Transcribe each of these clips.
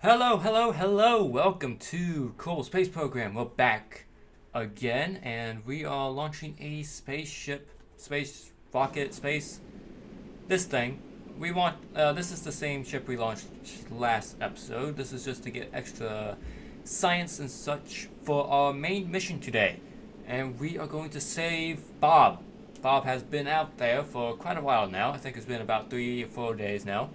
Hello, hello, hello! Welcome to Kerbal Space Program. We're back again, and we are launching a spaceship, space rocket, space. This thing. We want. This is the same ship we launched last episode. This is just to get extra science and such for our main mission today, and we are going to save Bob. Bob has been out there for quite a while now. I think it's been about 3 or 4 days now.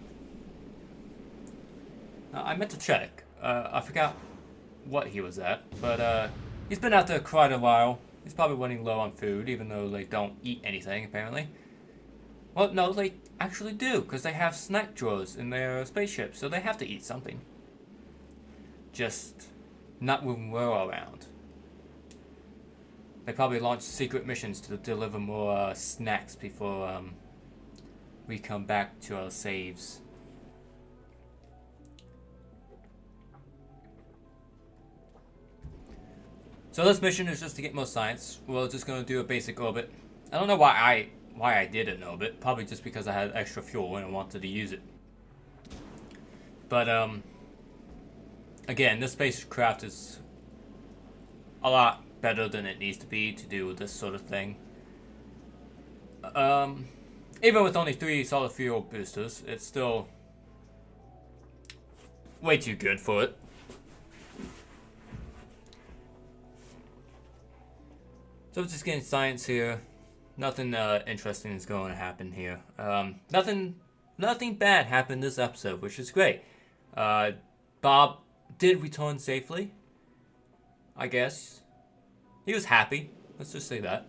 I meant to check. I forgot what he was at, but he's been out there quite a while. He's probably running low on food, even though they don't eat anything, apparently. Well, no, they actually do, because they have snack drawers in their spaceship, so they have to eat something. Just not when we're around. They probably launch secret missions to deliver more snacks before we come back to our saves. So this mission is just to get more science. We're just going to do a basic orbit. I don't know why I did an orbit. Probably just because I had extra fuel and I wanted to use it. But again, this spacecraft is a lot better than it needs to be to do this sort of thing. Even with only 3 solid fuel boosters, it's still way too good for it. So we're just getting science here. Nothing interesting is going to happen here. Nothing bad happened this episode, which is great. Bob did return safely, I guess. He was happy. Let's just say that.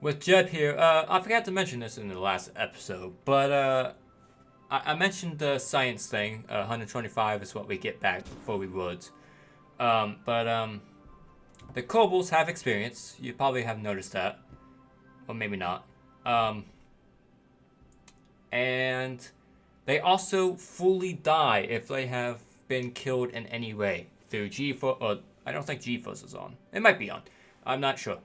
With Jeb here, I forgot to mention this in the last episode, but I mentioned the science thing. 125 is what we get back before we would. The Kerbals have experience. You probably have noticed that. Or maybe not. And they also fully die if they have been killed in any way. Through G-Force, or I don't think G-Force is on. It might be on. I'm not sure.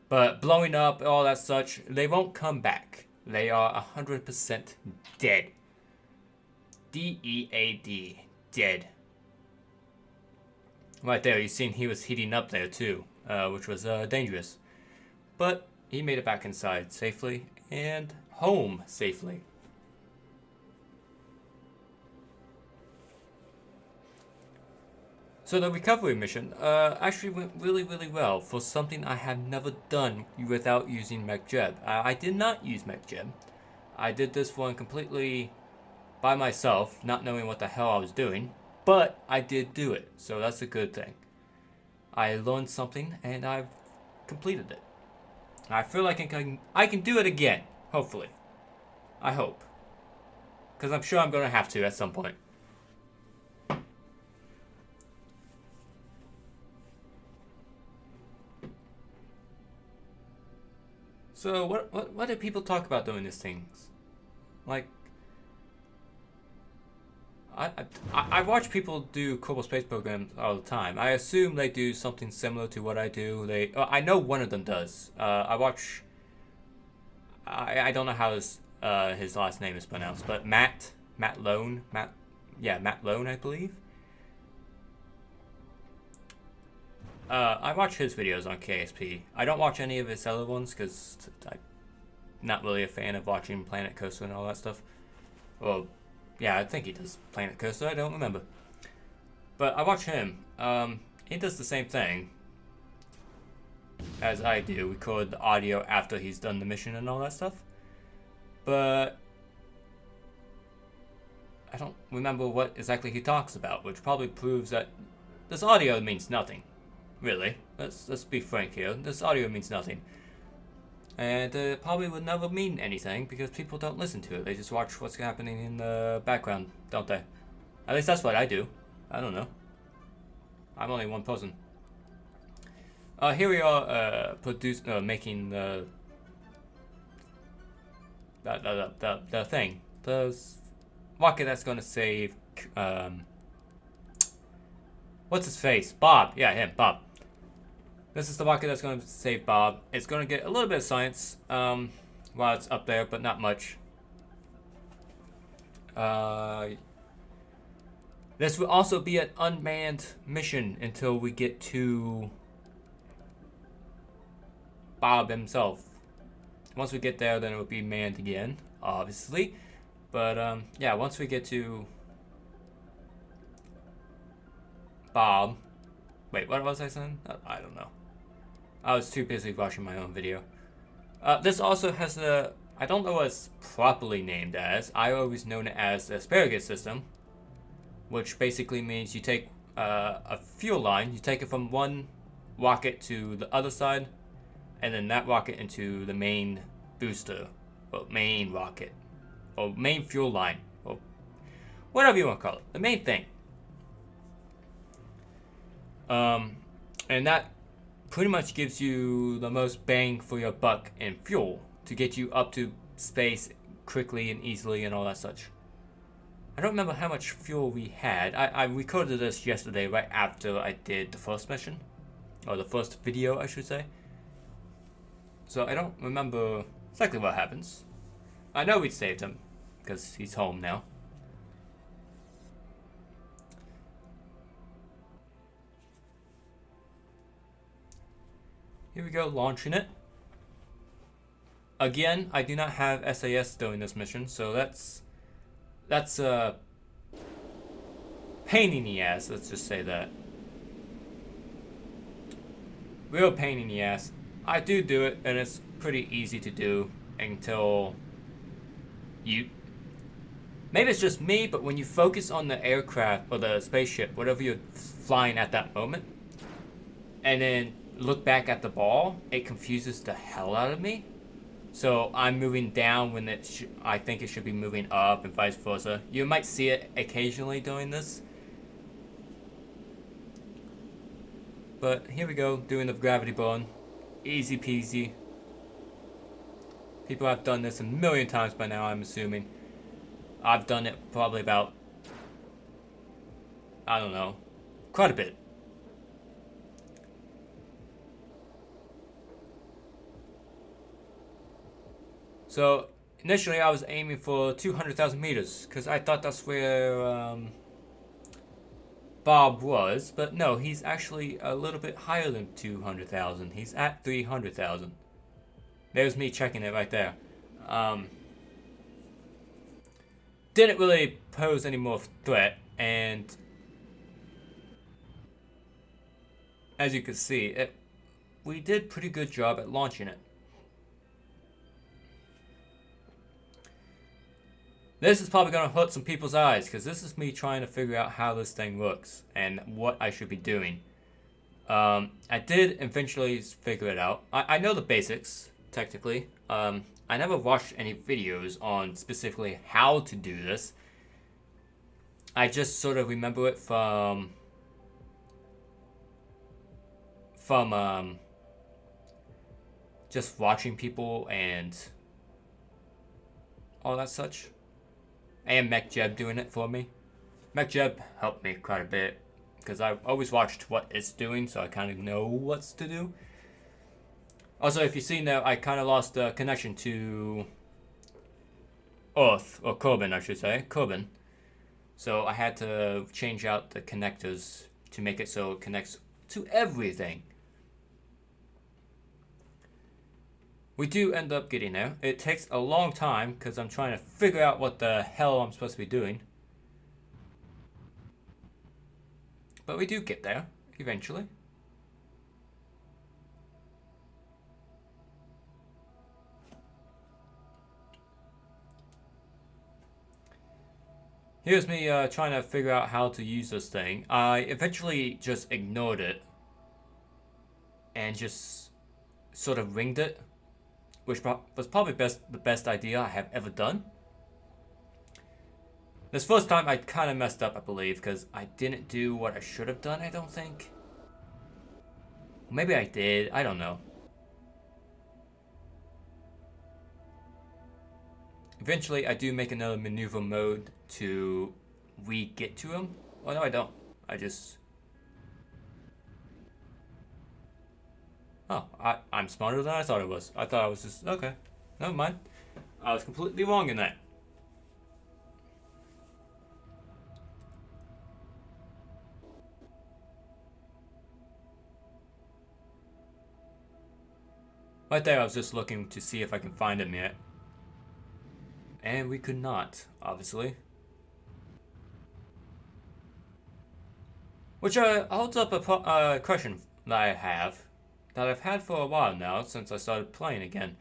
But blowing up, all that such, they won't come back. They are 100% dead. D-E-A-D. Dead. Right there, you seen he was heating up there too, which was dangerous. But he made it back inside safely and home safely. So the recovery mission actually went really, really well for something I have never done without using MechJeb. I did not use MechJeb. I did this one completely by myself, not knowing what the hell I was doing, but I did do it, so that's a good thing. I learned something and I've completed it. I feel like I can do it again, hopefully. I hope. Because I'm sure I'm going to have to at some point. So what do people talk about doing these things? Like, I watch people do Kerbal Space Programs all the time. I assume they do something similar to what I do. I know one of them does. I don't know how his last name is pronounced, but Matt Lone, Matt Lone, I believe. I watch his videos on KSP. I don't watch any of his other ones because I'm not really a fan of watching Planet Coaster and all that stuff. Well, yeah, I think he does Planet Coaster. I don't remember. But I watch him. He does the same thing as I do. Record the audio after he's done the mission and all that stuff. But I don't remember what exactly he talks about, which probably proves that this audio means nothing. Really. Let's be frank here. This audio means nothing. And it probably would never mean anything because people don't listen to it. They just watch what's happening in the background, don't they? At least that's what I do. I don't know. I'm only one person. Here we are making the thing. The rocket that's going to save... what's his face? Bob. Yeah, him. Bob. This is the rocket that's going to save Bob. It's going to get a little bit of science. while it's up there, but not much. This will also be an unmanned mission until we get to Bob himself. Once we get there, then it will be manned again, obviously. But yeah, once we get to Bob. Wait, what was I saying? I don't know. I was too busy watching my own video. This also has a, I don't know what it's properly named as. I always known it as the asparagus system, which basically means you take a fuel line, you take it from one rocket to the other side, and then that rocket into the main booster, or main rocket, or main fuel line, or whatever you want to call it, the main thing. And that pretty much gives you the most bang for your buck in fuel to get you up to space quickly and easily and all that such. I don't remember how much fuel we had. I recorded this yesterday right after I did the first mission, or the first video I should say. So I don't remember exactly what happens. I know we saved him because he's home now. Here we go, launching it. Again, I do not have SAS during this mission, so that's a pain in the ass, let's just say that. Real pain in the ass. I do it, and it's pretty easy to do until you... Maybe it's just me, but when you focus on the aircraft or the spaceship, whatever you're flying at that moment, and then look back at the ball, it confuses the hell out of me. So I'm moving down when I think it should be moving up, and vice versa. You might see it occasionally doing this. But here we go, doing the gravity burn. Easy peasy. People have done this a million times by now, I'm assuming. I've done it probably about, I don't know, quite a bit. So initially I was aiming for 200,000 meters because I thought that's where Bob was, but no, he's actually a little bit higher than 200,000. He's at 300,000. There's me checking it right there. Didn't really pose any more threat, and as you can see, we did pretty good job at launching it. This is probably going to hurt some people's eyes, because this is me trying to figure out how this thing works and what I should be doing. I did eventually figure it out. I know the basics, technically. I never watched any videos on specifically how to do this. I just sort of remember it from just watching people and all that such. And MechJeb doing it for me. MechJeb helped me quite a bit because I always watched what it's doing, so I kind of know what's to do. Also, if you've seen that, I kind of lost the connection to Earth, or Kerman, I should say, Kerman. So I had to change out the connectors to make it so it connects to everything. We do end up getting there. It takes a long time because I'm trying to figure out what the hell I'm supposed to be doing. But we do get there, eventually. Here's me trying to figure out how to use this thing. I eventually just ignored it and just sort of winged it, which was probably the best idea I have ever done. This first time I kind of messed up, I believe, because I didn't do what I should have done, I don't think. Maybe I did, I don't know. Eventually, I do make another maneuver mode to re-get to him. Oh, no, I don't. I just... Oh, I'm smarter than I thought it was. I thought I was just... Okay. Never mind. I was completely wrong in that. Right there, I was just looking to see if I can find him yet. And we could not, obviously. Which holds up a question that I have, that I've had for a while now, since I started playing again.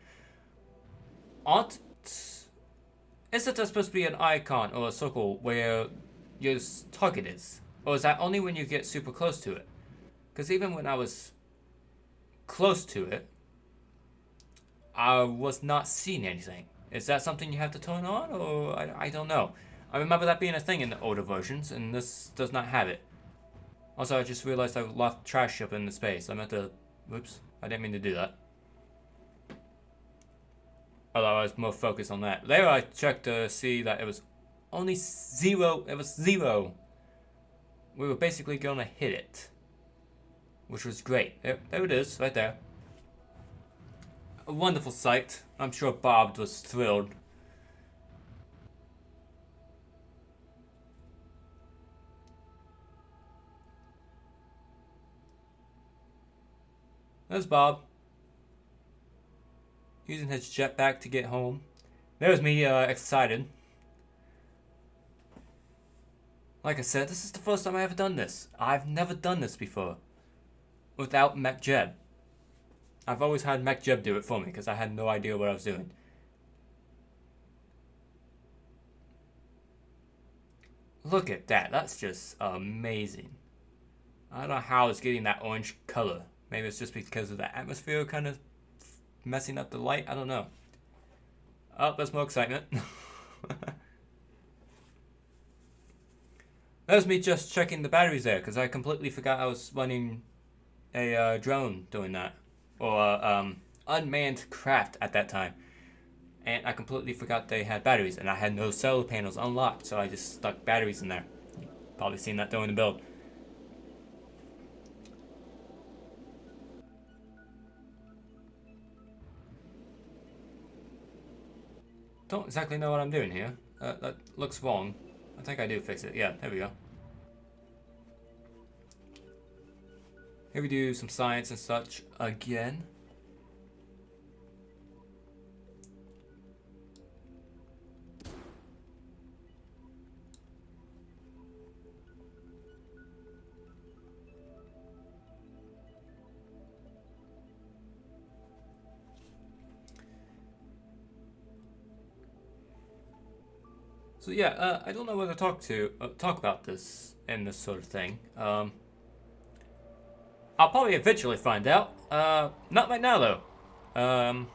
Isn't there supposed to be an icon or a circle where your target is? Or is that only when you get super close to it? Because even when I was close to it, I was not seeing anything. Is that something you have to turn on, or I don't know. I remember that being a thing in the older versions, and this does not have it. Also, I just realized I left trash up in the space. I meant to... Whoops. I didn't mean to do that. Although I was more focused on that. There I checked to see that it was only 0. It was 0. We were basically going to hit it. Which was great. There it is, right there. A wonderful sight. I'm sure Bob was thrilled. There's Bob. Using his jetpack to get home. There's me, excited. Like I said, this is the first time I ever done this. I've never done this before. Without MechJeb. I've always had MechJeb do it for me, because I had no idea what I was doing. Look at that. That's just amazing. I don't know how it's getting that orange color. Maybe it's just because of the atmosphere kind of messing up the light. I don't know. Oh, there's more excitement. That was me just checking the batteries there, because I completely forgot I was running a drone doing that. Or unmanned craft at that time. And I completely forgot they had batteries, and I had no solar panels unlocked, so I just stuck batteries in there. Probably seen that during the build. Don't exactly know what I'm doing here. That looks wrong. I think I do fix it. Yeah, there we go. Here we do some science and such again. So yeah, I don't know whether to talk about this and this sort of thing. I'll probably eventually find out. Not right now though.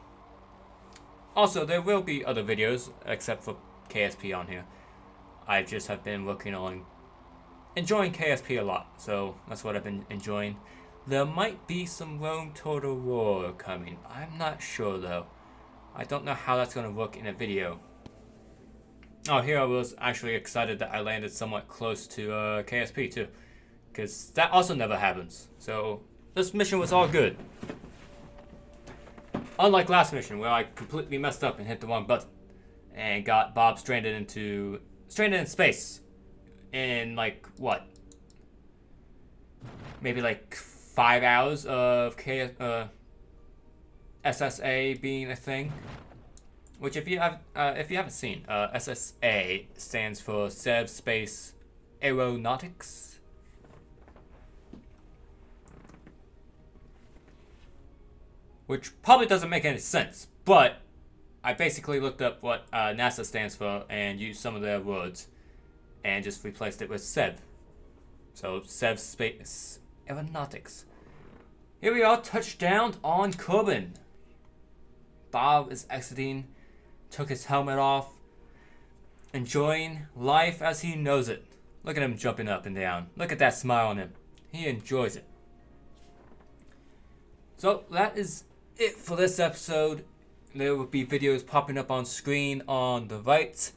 Also, there will be other videos except for KSP on here. I just have been working on enjoying KSP a lot, so that's what I've been enjoying. There might be some Rome Total War coming. I'm not sure though. I don't know how that's gonna work in a video. Oh, here I was actually excited that I landed somewhat close to KSP too, because that also never happens. So this mission was all good. Unlike last mission where I completely messed up and hit the wrong button and got Bob stranded in space in like what? Maybe like 5 hours of SSA being a thing. Which, if you haven't seen, SSA stands for Sev Space Aeronautics. Which probably doesn't make any sense, but I basically looked up what NASA stands for and used some of their words and just replaced it with Sev. So, Sev Space Aeronautics. Here we are, touchdown on Kerman. Bob is exiting. Took his helmet off, enjoying life as he knows it. Look at him jumping up and down. Look at that smile on him. He enjoys it. So that is it for this episode. There will be videos popping up on screen on the right.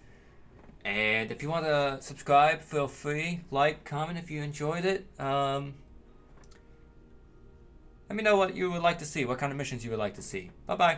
And if you want to subscribe, feel free. Like, comment if you enjoyed it. Let me know what you would like to see, what kind of missions you would like to see. Bye-bye.